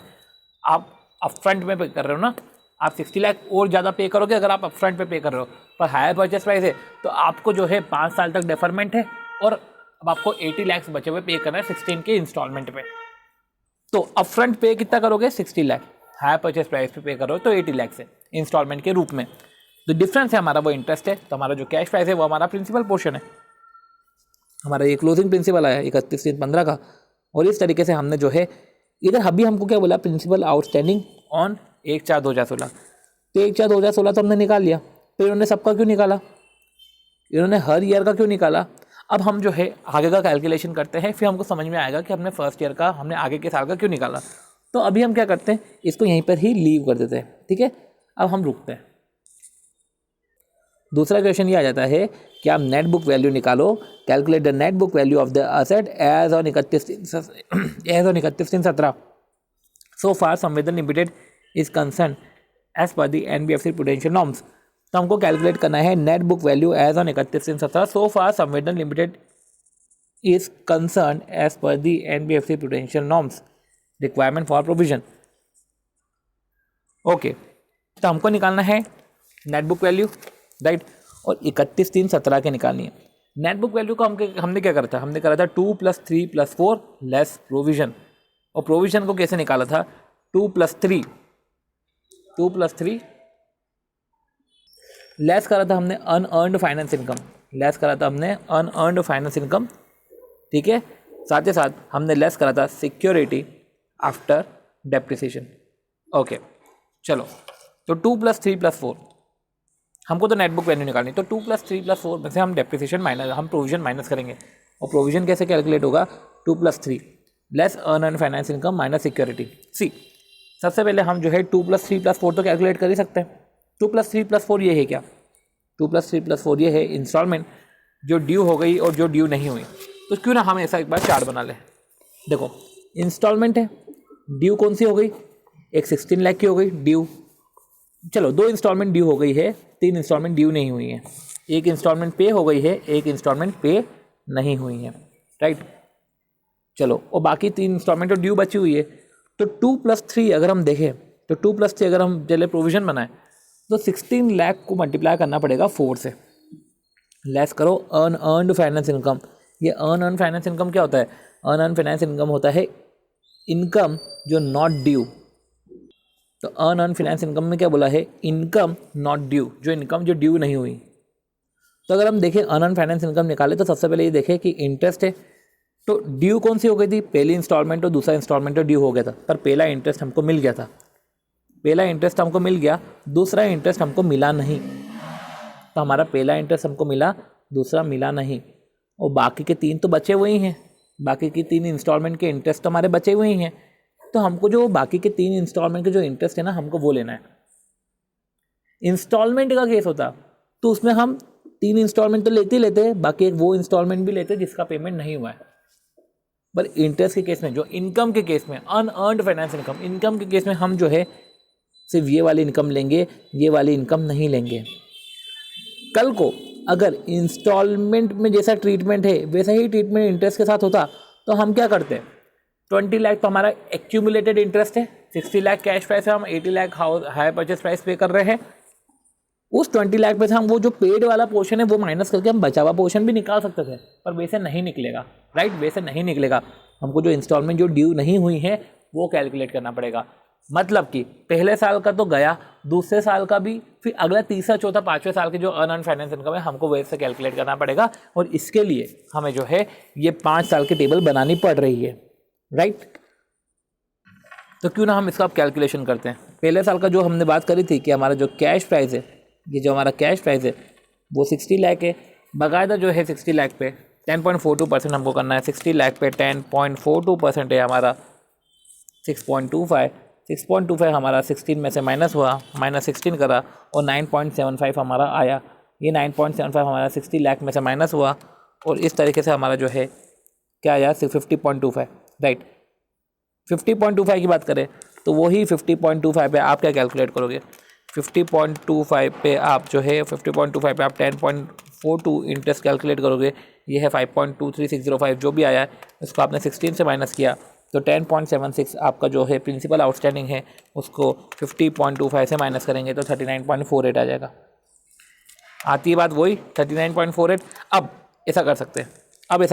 आप अपफ्रंट में पे कर रहे हो ना, आप 60 लाख और ज़्यादा पे करोगे अगर आप अपफ्रंट पे कर रहे हो, पर हायर परचेस प्राइस है तो आपको जो है 5 साल तक डेफरमेंट है, और अब आपको 80 लाख बचे हुए पे करना है 16 के इंस्टॉलमेंट पे। तो अपफ्रंट पे कितना करोगे 60 लाख, हायर परचेस प्राइस पे कर रहे हो तो 80 लाख से इंस्टॉलमेंट के रूप में। तो डिफरेंस है हमारा वो इंटरेस्ट है, तो हमारा जो कैश प्राइस है वो हमारा प्रिंसिपल पोर्शन है। हमारा ये क्लोजिंग प्रिंसिपल आया 31/3/15 का, और इस तरीके से हमने जो है इधर अभी हमको क्या बोला, प्रिंसिपल आउटस्टैंडिंग ऑन 1/4/2016। तो 1/4/2016 तो हमने निकाल लिया, फिर इन्होंने सबका क्यों निकाला, इन्होंने हर ईयर का क्यों निकाला। अब हम जो है आगे का कैलकुलेशन करते हैं, फिर हमको समझ में आएगा कि हमने फर्स्ट ईयर का, हमने आगे के साल का क्यों निकाला। तो अभी हम क्या करते हैं, इसको यहीं पर ही लीव कर देते हैं, ठीक है। अब हम रुकते हैं। दूसरा क्वेश्चन ये आ जाता है कि आप नेट बुक वैल्यू निकालो, calculate the net book value of the asset as on 31/3/17। So far Samvedan Limited is concern as per the NBFC prudential norms. तो हमको कैलकुलेट करना है net book value as on 31/3/17। So far Samvedan Limited is concern as per the NBFC prudential norms, requirement for provision. Okay, तो हमको निकालना है net book value, right, और 31/3/17 के निकालनी है। नेट बुक वैल्यू को हमने क्या करा था, हमने करा था 2 + 3 + 4 लेस प्रोविजन। और प्रोविजन को कैसे निकाला था, 2 + 3 लेस करा था हमने अनअर्नड फाइनेंस इनकम, लेस करा था हमने अनअर्नड फाइनेंस इनकम, ठीक है। साथ ही साथ हमने लेस करा था सिक्योरिटी आफ्टर डेप्रिसिएशन। ओके, चलो, तो 2 + 3 + 4 हमको तो नेट बुक वैल्यू निकालनी, तो 2 + 3 + 4 में से हम डेप्रिसिएशन माइनस, हम प्रोविजन माइनस करेंगे। और प्रोविजन कैसे कैलकुलेट होगा, 2 + 3 less unearned finance income minus security. C, सबसे पहले हम जो है 2 + 3 + 4 तो कैलकुलेट कर ही सकते हैं। 2 + 3 + 4 ये है क्या, 2 + 3 + 4 ये है इंस्टॉलमेंट जो ड्यू हो गई और जो ड्यू नहीं हुई। तो क्यों ना हम ऐसा एक बार चार्ट बना लें। देखो, इंस्टॉलमेंट है, ड्यू कौन सी हो गई, एक 16 लाख की हो गई ड्यू, चलो 2 इंस्टॉलमेंट ड्यू हो गई है, 3 इंस्टॉलमेंट ड्यू नहीं हुई है, एक इंस्टॉलमेंट पे हो गई है, एक इंस्टॉलमेंट पे नहीं हुई है, राइट। चलो, और बाकी 3 इंस्टॉलमेंट तो ड्यू बची हुई है। तो 2 + 3 अगर हम देखें, तो 2 + 3 अगर हम चले प्रोविजन बनाए तो 16 लाख को मल्टीप्लाई करना पड़ेगा 4 से, लेस करो अनअर्नड फाइनेंस इनकम। ये अनअर्नड फाइनेंस इनकम क्या होता है, अनअर्नड फाइनेंस इनकम होता है इनकम जो नॉट ड्यू। तो अनअर्नड फाइनेंस इनकम में क्या बोला है, इनकम नॉट ड्यू, जो इनकम जो ड्यू नहीं हुई। तो अगर हम देखें अनअर्नड फाइनेंस इनकम निकाले तो सबसे पहले ये देखें कि इंटरेस्ट है, तो ड्यू कौन सी हो गई थी, पहली इंस्टॉलमेंट और दूसरा इंस्टॉलमेंट तो ड्यू हो गया था, पर पहला इंटरेस्ट हमको मिल गया था, पहला इंटरेस्ट हमको मिल गया, दूसरा इंटरेस्ट हमको मिला नहीं। तो हमारा पहला इंटरेस्ट हमको मिला, दूसरा मिला नहीं, और बाकी के 3 तो बचे हुए ही हैं, बाकी की 3 इंस्टॉलमेंट के इंटरेस्ट तो हमारे बचे हुए ही हैं। तो हमको जो बाकी के 3 इंस्टॉलमेंट के जो इंटरेस्ट है ना, हमको वो लेना है। इंस्टॉलमेंट का केस होता तो उसमें हम 3 इंस्टॉलमेंट तो लेते ही लेते, बाकी एक वो इंस्टॉलमेंट भी लेते जिसका पेमेंट नहीं हुआ है। पर इंटरेस्ट के केस में, जो इनकम के केस में, अनअर्न्ड फाइनेंस इनकम के केस में हम जो है सिर्फ ये वाली इनकम लेंगे, ये वाली इनकम नहीं लेंगे। कल को अगर इंस्टॉलमेंट में जैसा ट्रीटमेंट है वैसा ही ट्रीटमेंट इंटरेस्ट के साथ होता तो हम क्या करते हैं, 20 लाख तो हमारा एक्यूमुलेटेड इंटरेस्ट है, 60 लाख कैश प्राइस है, हम 80 लाख हायर परचेस प्राइस पे कर रहे हैं। उस 20 लाख में से हम वो जो पेड वाला पोर्शन है वो माइनस करके हम बचा हुआ पोर्शन भी निकाल सकते थे, पर वैसे नहीं निकलेगा, राइट, वैसे नहीं निकलेगा। हमको जो इंस्टॉलमेंट जो ड्यू नहीं हुई है वो कैलकुलेट करना पड़ेगा। मतलब कि पहले साल का तो गया, दूसरे साल का भी, फिर अगला तीसरा चौथा पाँचवें साल के जो अनअर्न्ड फाइनेंस इनकम है हमको वैसे कैलकुलेट करना पड़ेगा। और इसके लिए हमें जो है ये 5 साल की टेबल बनानी पड़ रही है, राइट। तो क्यों ना हम इसका कैलकुलेशन करते हैं। पहले साल का जो हमने बात करी थी कि हमारा जो कैश प्राइस है, ये जो हमारा कैश प्राइस है वो 60 लाख है, बाकायदा जो है 60 लाख पे 10.42% हमको करना है। 60 लाख पे 10.42% है हमारा 6.25 हमारा 16 में से माइनस हुआ, -16 करा और 9.75 हमारा आया। ये 9.75 हमारा 60 लाख में से माइनस हुआ और इस तरीके से हमारा जो है क्या आया 50.25, राइट। 50.25 की बात करें तो वही 50.25 पे आप क्या कैलकुलेट करोगे, 50.25 पे आप जो है 50.25 पे आप 10.42 इंटरेस्ट कैलकुलेट करोगे। ये है 5.23605 जो भी आया है इसको आपने 16 से माइनस किया तो 10.76 आपका जो है प्रिंसिपल आउटस्टैंडिंग है उसको 50.25 से माइनस करेंगे तो 39.48 आ जाएगा। आती है बात वही 39.48। अब ऐसा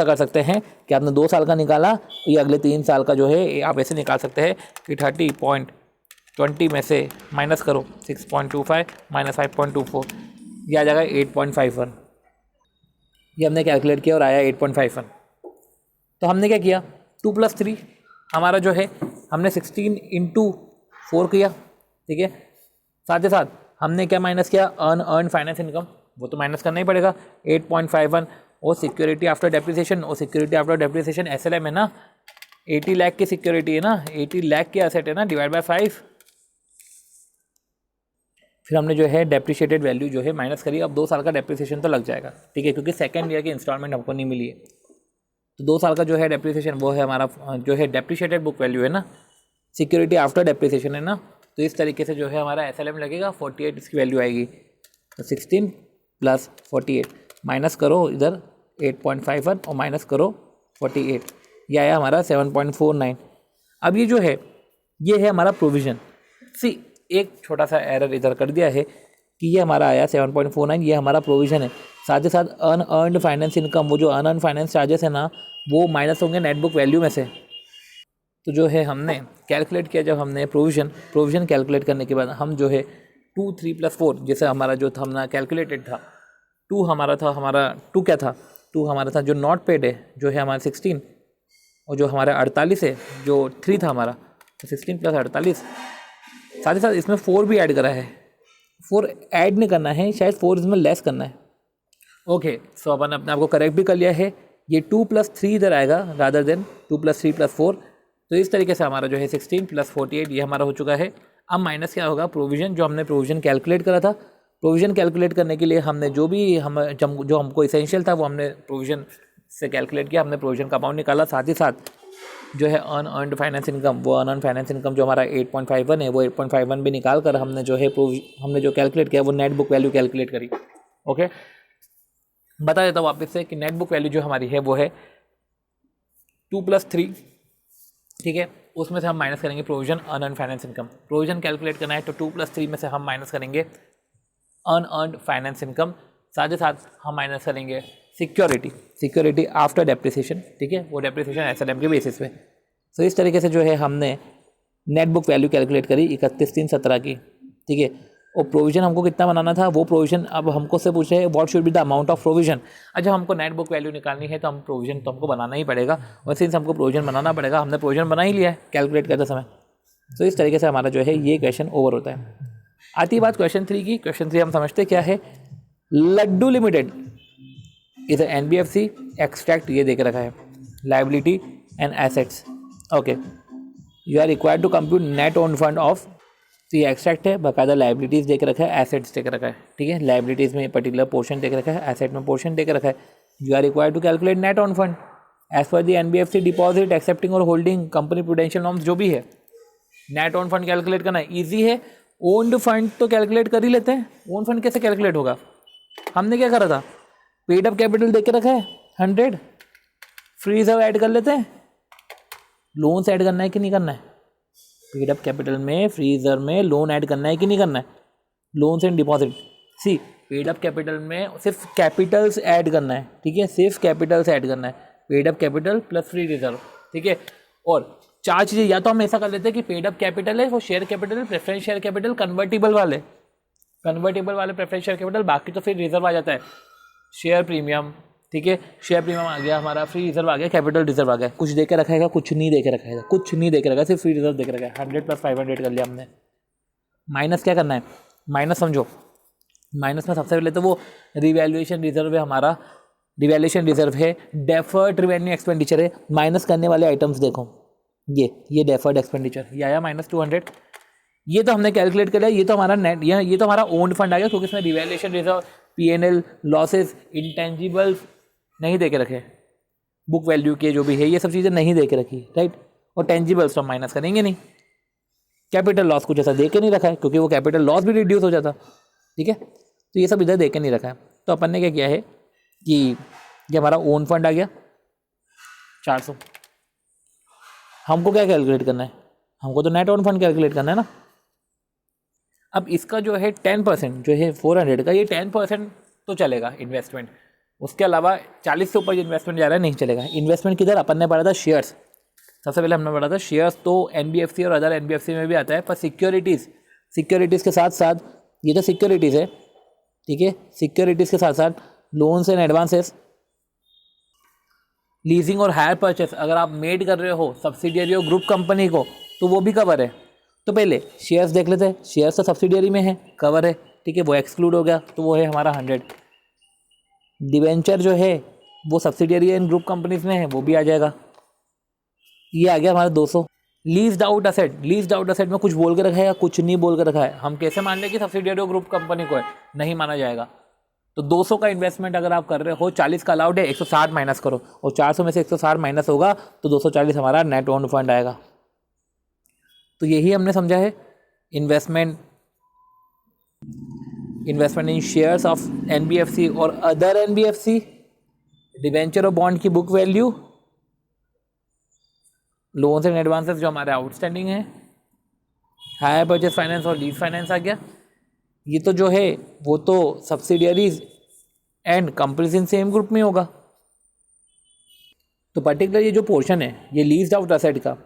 कर सकते हैं कि आपने 2 साल का निकाला तो ये अगले 3 साल का जो है आप ऐसे निकाल सकते हैं कि 30.20 में से माइनस करो 6.25 माइनस 5.24, ये आ जाएगा 8.51। ये हमने कैलकुलेट किया और आया 8.51। तो हमने क्या किया, 2 + 3 हमारा जो है हमने 16 × 4 किया, ठीक है। साथ ही साथ हमने क्या माइनस किया, अनअर्न्ड फाइनेंस इनकम, वो तो माइनस करना ही पड़ेगा 8.51। और सिक्योरिटी आफ्टर डेप्रिसिएशन, और सिक्योरिटी आफ्टर डेप्रिसिएशन SLM है ना, 80 लाख की सिक्योरिटी है ना, 80 लाख की एसेट है ना, डिवाइड बाय 5। फिर हमने जो है डेप्रिशिएटेड वैल्यू जो है माइनस करी। अब 2 साल का डेप्रिसिएशन तो लग जाएगा, ठीक है, क्योंकि सेकेंड ईयर की इंस्टॉलमेंट हमको नहीं मिली है। तो 2 साल का जो है डेप्रिसिएशन वो है हमारा जो है डेप्रिशिएटेड बुक वैल्यू है ना, सिक्योरिटी आफ्टर डेप्रिसिएशन है ना। तो इस तरीके से जो है हमारा SLM लगेगा, 48 इसकी वैल्यू आएगी। तो 16 + 48 माइनस करो इधर 8.51 और माइनस करो 48, ये आया हमारा 7.49। अब ये जो है ये है हमारा प्रोविज़न। सी एक छोटा सा एरर इधर कर दिया है कि ये हमारा आया 7.49, ये हमारा प्रोविज़न है। साथ ही साथ अनअर्न्ड फाइनेंस इनकम, वो जो अनअर्न्ड फाइनेंस चार्जेस है ना वो माइनस होंगे नेट बुक वैल्यू में से। तो जो है हमने कैलकुलेट किया, जब हमने प्रोविज़न कैलकुलेट करने के बाद हम जो है 2, 3 + 4 जैसे हमारा जो था हमने कैलकुलेटेड था, 2 हमारा क्या था, 2 हमारा था जो नॉट पेड है जो है हमारा 16, और जो हमारा 48 है जो 3 था हमारा, तो 16 + 48। साथ ही साथ इसमें 4 भी ऐड करा है, 4 ऐड नहीं करना है, शायद 4 इसमें लेस करना है। ओके, सो अपन अपने आप को करेक्ट भी कर लिया है, ये 2 + 3 इधर आएगा रादर देन 2 + 3 + 4। तो इस तरीके से हमारा जो है 16 + 48 ये हमारा हो चुका है। अब माइनस क्या होगा, प्रोविज़न, जो हमने प्रोविज़न कैलकुलेट करा था। प्रोविज़न कैलकुलेट करने के लिए हमने जो हमको इसेंशियल था वो हमने प्रोविज़न से कैलकुलेट किया, हमने प्रोविज़न का अमाउंट निकाला। साथ ही साथ जो है अनअर्न्ड फाइनेंस इनकम, वो अनअर्न्ड फाइनेंस इनकम जो हमारा 8.51 है वो 8.51 भी निकाल कर हमने जो है हमने जो कैलकुलेट किया वो नेट बुक वैल्यू कैलकुलेट करी। ओके, बता देता हूँ वापस से कि नेट बुक वैल्यू जो हमारी है वो है 2 + 3, ठीक है। उसमें से हम माइनस करेंगे provision unearned finance income. Provision calculate करना है तो 2 + 3 में से हम माइनस करेंगे अनअर्न्ड फाइनेंस इनकम। साथ ही साथ हम माइनस करेंगे सिक्योरिटी आफ्टर डेप्रिसिएशन, ठीक है, वो डेप्रिसिएशन SLM के बेसिस पे। तो इस तरीके से जो है हमने नेट बुक वैल्यू कैलकुलेट करी 31/3/17 की, ठीक है। और प्रोविज़न हमको कितना बनाना था, वो प्रोविज़न अब हमको से पूछे है what should be the amount of provision. अच्छा, हमको नेट बुक वैल्यू निकालनी है तो हम प्रोविज़न तो हमको बनाना ही पड़ेगा, और सिंस हमको प्रोविज़न बनाना पड़ेगा हमने प्रोविज़न बना ही लिया है कैलकुलेट करते समय। तो इस तरीके से हमारा जो है ये क्वेश्चन ओवर होता है। आती है बात क्वेश्चन 3 की। क्वेश्चन 3 हम समझते क्या है, लड्डू लिमिटेड इधर NBFC एक्सट्रैक्ट ये देख रखा है, liability and assets. Okay, you are required to compute net own fund of, तो ये एक्सट्रैक्ट है, बाकायदा लाइबिलिटीज़ देख रखा है, एसेट्स देख रखा है, ठीक है। लाइबिलिटीज़ में पर्टिकुलर पोर्शन देख रखा है, एसेट में पोर्शन देख रखा है। You are required to calculate net own fund. As per the NBFC deposit accepting और होल्डिंग कंपनी प्रूडेंशियल नॉर्म्स जो भी है, नेट ओन फंड कैलकुलेट करना है, ईजी है। ओन्ड फंड तो कैलकुलेट कर ही लेते हैं, ओन फंड कैसे कैलकुलेट होगा? हमने क्या करा था, पेड अप कैपिटल दे के रखा है 100, फ्री रिजर्व ऐड कर लेते हैं। लोन्स ऐड करना है कि नहीं करना है? पेड अप कैपिटल में फ्री रिजर्व में लोन ऐड करना है कि नहीं करना है? Loans and deposit, see paid up capital में सिर्फ कैपिटल्स ऐड करना है, ठीक है, सिर्फ कैपिटल्स ऐड करना है, paid up capital plus free reserve, ठीक है। और 4 चीज़ें, या तो हम ऐसा कर लेते हैं कि पेड अप कैपिटल है वो share capital, preference share capital, convertible वाले प्रेफरेंस शेयर कैपिटल, बाकी तो फिर रिजर्व आ जाता है, शेयर प्रीमियम, ठीक है, शेयर प्रीमियम आ गया हमारा, फ्री रिजर्व आ गया, कैपिटल रिजर्व आ गया। कुछ दे के रखेगा, कुछ नहीं दे के रखेगा, कुछ नहीं दे के रखा, सिर्फ फ्री रिजर्व दे के रखा है। 100 + 500 कर लिया हमने। माइनस क्या करना है? माइनस समझो, माइनस में सबसे पहले तो वो रिवैल्यूएशन रिजर्व है हमारा, रिवैल्यूएशन रिजर्व है, डेफर्ड रेवेन्यू एक्सपेंडिचर है। माइनस करने वाले आइटम्स देखो, ये डेफर्ड एक्सपेंडिचर, ये आया -200, ये तो हमने कैलकुलेट कर लिया, ये तो हमारा नेट, ये तो हमारा ओन्ड फंड आ गया, क्योंकि इसमें revaluation reserve, PNL, losses, intangibles नहीं दे के रखे, बुक वैल्यू के जो भी है ये सब चीज़ें नहीं दे के रखी, राइट। और टेंजिबल्स तो हम माइनस करेंगे नहीं। कैपिटल लॉस कुछ ऐसा दे के नहीं रखा है, क्योंकि वो कैपिटल लॉस भी रिड्यूस हो जाता, ठीक है। तो ये सब इधर दे के नहीं रखा है। तो अपन ने क्या किया है कि ये हमारा ओन फंड आ गया 400। हमको क्या कैलकुलेट करना है? हमको तो नेट ओन फंड कैलकुलेट करना है ना। अब इसका जो है 10% जो है 400 का, ये 10% तो चलेगा इन्वेस्टमेंट, उसके अलावा 40 से ऊपर जो इन्वेस्टमेंट जा रहा है नहीं चलेगा। इन्वेस्टमेंट किधर? अपन ने पढ़ा था शेयर्स, सबसे पहले हमने पढ़ा था शेयर्स, तो एनबीएफसी और अदर एनबीएफसी में भी आता है, पर सिक्योरिटीज़ के साथ साथ, ये तो सिक्योरिटीज़ है, ठीक है, सिक्योरिटीज़ के साथ साथ लोन्स एंड एडवांसेस, लीजिंग और हायर परचेस, अगर आप मेड कर रहे हो सब्सिडियरी और ग्रुप कंपनी को तो वो भी कवर है। तो पहले शेयर्स देख लेते हैं, शेयर्स तो सब्सिडियरी में है, कवर है, ठीक है, वो एक्सक्लूड हो गया, तो वो है हमारा 100। डिवेंचर जो है वो सब्सिडियरी एंड ग्रुप कंपनीज में है, वो भी आ जाएगा, ये आ गया हमारा 200। लीज्ड आउट असेट में कुछ बोल के रखा है या कुछ नहीं बोल के रखा है? हम कैसे मान लें कि सब्सिडियरी और ग्रुप कंपनी को है? नहीं माना जाएगा। तो 200 का इन्वेस्टमेंट अगर आप कर रहे हो, 40 का अलाउड है, 160 माइनस करो, और 400 में से 160 माइनस होगा तो 240 हमारा नेट ओन फंड आएगा। तो यही हमने समझा है investment in shares of NBFC और अदर एनबीएफसी, डिवेंचर और बॉन्ड की book value, loans and advances जो हमारे आउटस्टैंडिंग है, हायर परचेस फाइनेंस और लीज फाइनेंस आ गया। ये तो जो है वो तो subsidiaries and companies in same group में होगा। तो पर्टिकुलर ये जो पोर्शन है ये लीज्ड आउट असेट का,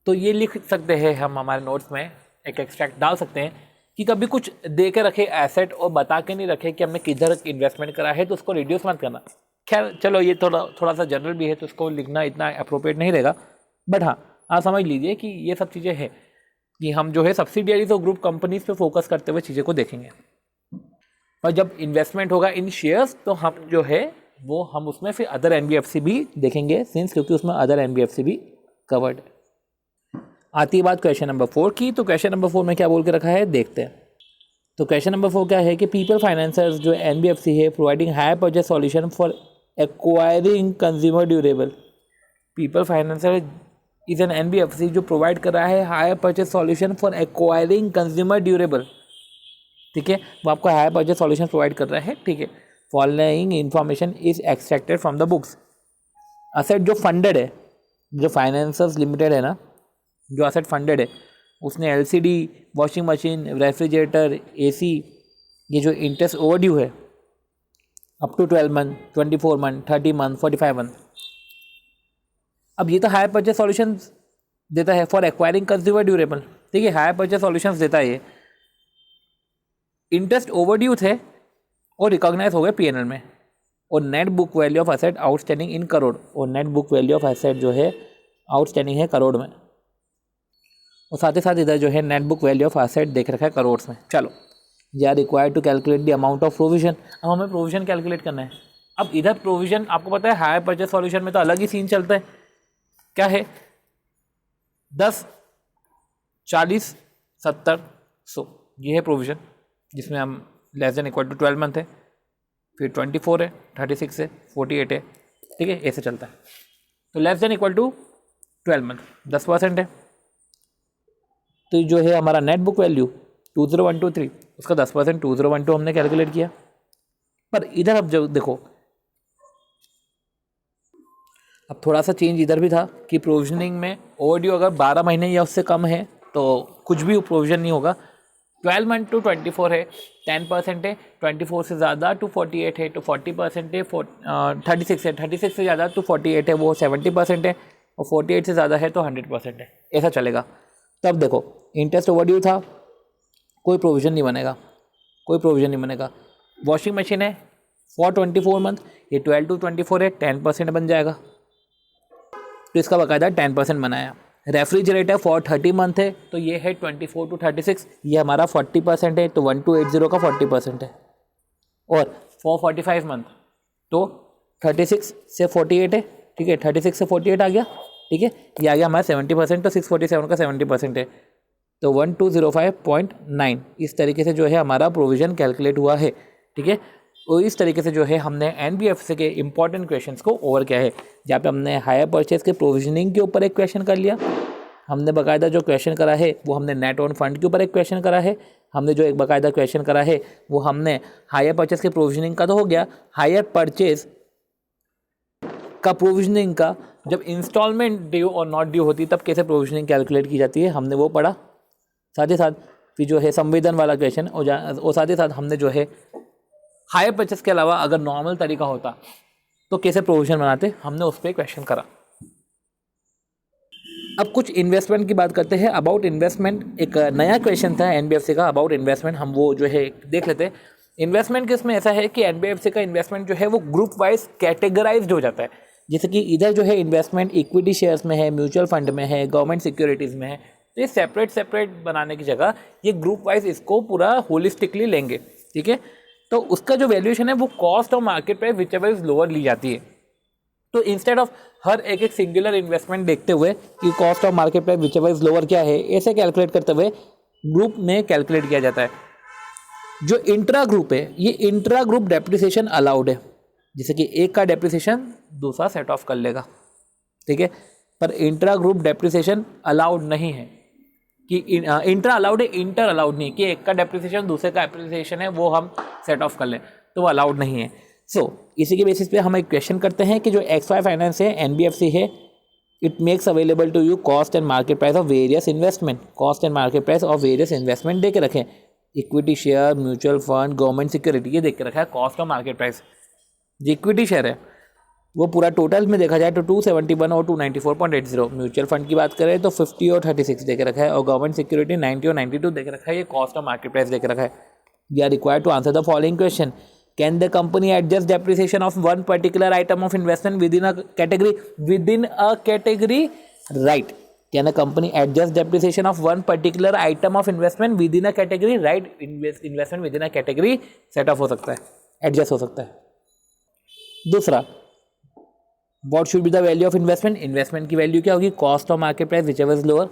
तो ये लिख सकते हैं हम हमारे नोट्स में, एक एक्सट्रैक्ट डाल सकते हैं कि कभी कुछ दे के रखे एसेट और बता के नहीं रखे कि हमने किधर इन्वेस्टमेंट करा है, तो उसको रिड्यूस मत करना। खैर चलो, ये थोड़ा सा जनरल भी है, तो उसको लिखना इतना अप्रोप्रिएट नहीं रहेगा, बट हाँ आप समझ लीजिए कि ये सब चीज़ें हैं कि हम जो है सब्सिडियरीज और ग्रुप कंपनीज पे फोकस करते हुए चीज़ें को देखेंगे। और जब इन्वेस्टमेंट होगा इन शेयर्स तो हम जो है वो हम उसमें फिर अदर एनबीएफसी भी देखेंगे, सिंस क्योंकि उसमें अदर एनबीएफसी भी कवर्ड है। आती है बात क्वेश्चन नंबर 4 की। तो क्वेश्चन नंबर 4 में क्या बोल के रखा है देखते हैं। तो क्वेश्चन नंबर 4 क्या है कि पीपल फाइनेंसर्स जो एनबीएफसी है providing hire purchase solution for acquiring consumer durable. People financer is an NBFC जो प्रोवाइड कर रहा है hire purchase solution for acquiring consumer durable, ठीक है, वो आपको हायर परचेस सॉल्यूशन प्रोवाइड कर रहा है, ठीक है। Following information is extracted from the books. Asset जो फंडेड है, जो फाइनेंसर्स लिमिटेड है ना, जो असेट फंडेड है, उसने LCD, washing machine, refrigerator, AC, ये जो इंटरेस्ट ओवरड्यू है up to 12 month, 24 month, 30 month, 45 month. अब ये तो हायर परचेस सॉल्यूशंस देता है फॉर एक्वायरिंग कंज्यूमर ड्यूरेबल, ठीक है, हायर परचेस सॉल्यूशंस देता है ये। इंटरेस्ट ओवरड्यू थे और रिकॉग्नाइज हो गए पीएनएल में, और net book value of asset outstanding in crore, और net book value of asset जो है आउटस्टैंडिंग है करोड़ में, और साथ ही साथ इधर जो है net book value of asset देख रखा है करोड़ में। चलो, या required to calculate the amount of provision. अब हमें प्रोविजन कैलकुलेट करना है। अब इधर प्रोविजन आपको पता है हायर परचेस सॉल्यूशन में तो अलग ही सीन चलता है, क्या है 10, 40, 70, 100, ये है प्रोविजन, जिसमें हम less than equal to 12 month है, फिर 24 है, 36 है, 48 है, ठीक है, ऐसे चलता है। तो less than equal to 12 month 10% है। तो जो है हमारा नेट बुक वैल्यू 20123, उसका 10% 2012 हमने कैलकुलेट किया। पर इधर अब जो देखो, अब थोड़ा सा चेंज इधर भी था कि प्रोविजनिंग में ओवरड्यू अगर 12 महीने या उससे कम है तो कुछ भी प्रोविजन नहीं होगा। 12 मंथ टू 24 है 10% है, 24 से ज़्यादा टू 48 है तो 40% है, 36 है, 36 से ज़्यादा टू 48 है वो 70% है, और 48 से ज़्यादा है तो 100% है, ऐसा चलेगा। तब देखो इंटरेस्ट ओवरड्यू था, कोई प्रोविज़न नहीं बनेगा, कोई प्रोविज़न नहीं बनेगा। वॉशिंग मशीन है फॉर 24 मंथ, ये 12 टू 24 है 10% बन जाएगा, तो इसका बाकायदा 10% बनाया। रेफ्रिजरेटर फॉर 30 मंथ है तो ये है 24 टू 36, ये हमारा 40% है तो 1280 का 40% है। और फॉर 45 मंथ तो 36 से 48 है, ठीक है, 36 से 48 आ गया, ठीक है, ये आ गया हमारा 70%, तो 647 का 70% है तो 1205.9। इस तरीके से जो है हमारा प्रोविज़न कैलकुलेट हुआ है, ठीक है। और इस तरीके से जो है हमने एनबीएफसी के इंपॉर्टेंट क्वेश्चंस को ओवर किया है, जहाँ पे हमने हायर परचेज के प्रोविजनिंग के ऊपर एक क्वेश्चन कर लिया, हमने बाकायदा जो क्वेश्चन करा है वो हमने नेट ऑन फंड के ऊपर एक क्वेश्चन करा है, हमने जो एक बाकायदा क्वेश्चन करा है वो हमने हायर परचेज के प्रोविजनिंग का तो हो गया, हायर परचेज का प्रोविजनिंग का जब इंस्टॉलमेंट ड्यू और नॉट ड्यू होती तब कैसे प्रोविजनिंग कैलकुलेट की जाती है हमने वो पढ़ा। साथ ही साथ फिर जो है संवेदन वाला क्वेश्चन और साथ ही साथ हमने जो है हायर परचेस के अलावा अगर नॉर्मल तरीका होता तो कैसे प्रोविजन बनाते, हमने उस पर क्वेश्चन करा। अब कुछ इन्वेस्टमेंट की बात करते हैं। अबाउट इन्वेस्टमेंट एक नया क्वेश्चन था एनबीएफसी का, अबाउट इन्वेस्टमेंट हम वो जो है देख लेते हैं। इन्वेस्टमेंट किसमें ऐसा है कि एनबीएफसी का इन्वेस्टमेंट जो है वो ग्रुप वाइज कैटेगराइज्ड हो जाता है, जैसे कि इधर जो है इन्वेस्टमेंट इक्विटी शेयर्स में है, म्यूचुअल फंड में है, गवर्नमेंट सिक्योरिटीज़ में है, तो ये सेपरेट बनाने की जगह ये ग्रुप वाइज इसको पूरा होलिस्टिकली लेंगे, ठीक है। तो उसका जो वैल्यूएशन है वो cost of market price whichever is lower ली जाती है। तो इंस्टेड ऑफ हर एक सिंगुलर इन्वेस्टमेंट देखते हुए कि cost of market price whichever is lower क्या है, ऐसे कैलकुलेट करते हुए ग्रुप में कैलकुलेट किया जाता है। जो इंट्रा ग्रुप है, ये इंट्रा ग्रुप डेप्रिसिएशन अलाउड है, जैसे कि एक का डेप्रिसिएशन दूसरा सेट ऑफ कर लेगा, ठीक है, पर इंट्रा ग्रुप डेप्रिसिएशन अलाउड नहीं है कि इंट्रा अलाउड है, इंटर अलाउड नहीं कि एक का डेप्रिसिएशन दूसरे का एप्रिसिएशन है वो हम सेट ऑफ कर लें, तो वो अलाउड नहीं है। सो इसी के बेसिस पे हम एक क्वेश्चन करते हैं कि जो XY फाइनेंस है, एनबीएफसी है, it makes available to you cost and market price of various investment, cost and market price of various investment दे के रखें, equity share, mutual fund, government security, ये देख के रखा है कॉस्ट और मार्केट प्राइस। जो इक्विटी शेयर है वो पूरा टोटल में देखा जाए तो 271 और 294.80, म्यूचुअल फंड की बात करें तो 50 और 36 देके रखा है, और गवर्नमेंट सिक्योरिटी 90 और 92 देके रखा है, ये कॉस्ट और मार्केट प्राइस देके रखा है। We are required to answer the following question, can the company adjust depreciation of one particular item of investment within a category, right, can a company adjust depreciation of one particular item of investment within a category, right, investment within a category set off हो सकता है, adjust हो सकता है। दूसरा, what should be the value of investment, investment की value क्या होगी, cost of market price which ever is lower,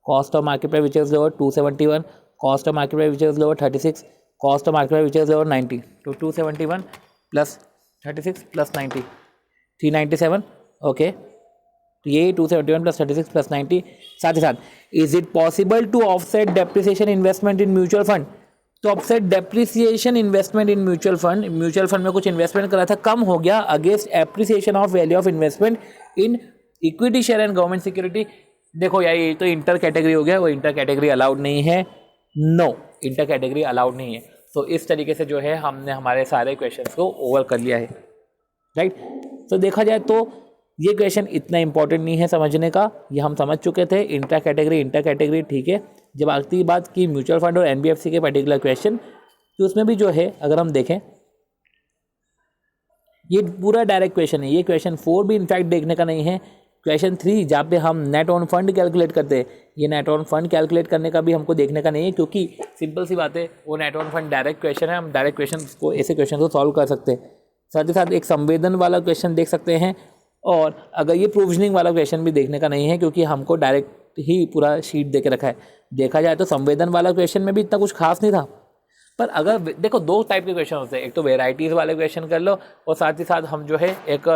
cost of market price which ever is lower 271, cost of market price which ever is lower 36, cost of market price which ever is lower 90, तो 271 plus 36 plus 90 397, okay, तो ये 271 plus 36 plus 90। साथ ही साथ, is it possible to offset depreciation investment in mutual fund, तो offset depreciation investment in mutual fund में कुछ investment करा था, कम हो गया against appreciation of value of investment in equity share and government security. देखो यार ये तो इंटर कैटेगरी हो गया, वो इंटर कैटेगरी अलाउड नहीं है, नो, इंटर कैटेगरी अलाउड नहीं है। तो इस तरीके से जो है हमने हमारे सारे क्वेश्चंस को ओवर कर लिया है, राइट। तो देखा जाए तो ये क्वेश्चन इतना इंपॉर्टेंट नहीं है समझने का, ये हम समझ चुके थे, इंटर कैटेगरी ठीक है। जब आती बात की म्यूचुअल फंड और एनबीएफसी के पर्टिकुलर क्वेश्चन, तो उसमें भी जो है अगर हम देखें ये पूरा डायरेक्ट क्वेश्चन है, ये क्वेश्चन 4 भी इनफैक्ट देखने का नहीं है, क्वेश्चन 3 जहाँ पे हम नेट ऑन फंड कैलकुलेट करते हैं, ये नेट ऑन फंड कैलकुलेट करने का भी हमको देखने का नहीं है, क्योंकि सिंपल सी बात है वो net own fund direct question है, हम डायरेक्ट क्वेश्चन को ऐसे क्वेश्चन को सॉल्व कर सकते हैं। साथ ही साथ एक संवेदन वाला क्वेश्चन देख सकते हैं, और अगर ये प्रोविजनिंग वाला क्वेश्चन भी देखने का नहीं है, क्योंकि हमको डायरेक्ट ही पूरा शीट दे के रखा है। देखा जाए तो संवेदन वाला क्वेश्चन में भी इतना कुछ खास नहीं था, पर अगर देखो दो टाइप के क्वेश्चन होते हैं, एक तो वेराइटीज़ वाले क्वेश्चन कर लो और साथ ही साथ हम जो है एक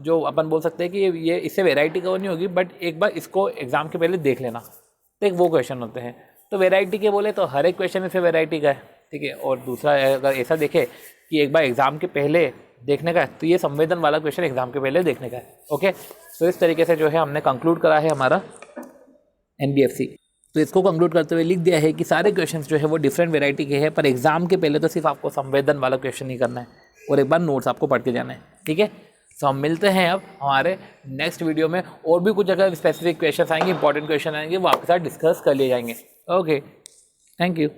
जो अपन बोल सकते हैं कि ये इससे वेराइटी कवर नहीं होगी बट एक बार इसको एग्जाम के पहले देख लेना, तो एक वो क्वेश्चन होते हैं। तो वेराइटी के बोले तो हर एक क्वेश्चन इससे वेराइटी का है, ठीक है। और दूसरा अगर ऐसा देखे कि एक बार एग्जाम के पहले देखने का है तो ये संवेदन वाला क्वेश्चन एग्जाम के पहले देखने का है। ओके, तो इस तरीके से जो है हमने कंक्लूड करा है हमारा NBFC। तो इसको कंक्लूड करते हुए लिख दिया है कि सारे क्वेश्चंस जो है वो डिफरेंट वैरायटी के हैं, पर एग्जाम के पहले तो सिर्फ आपको संवेदन वाला क्वेश्चन ही करना है और एक बार नोट्स आपको पढ़ के जाना है, ठीक है। तो हम मिलते हैं अब हमारे नेक्स्ट वीडियो में, और भी कुछ अगर स्पेसिफिक क्वेश्चन आएंगे, इंपॉर्टेंट क्वेश्चन आएंगे, वो आपके साथ डिस्कस कर लिए जाएंगे। Okay, thank you.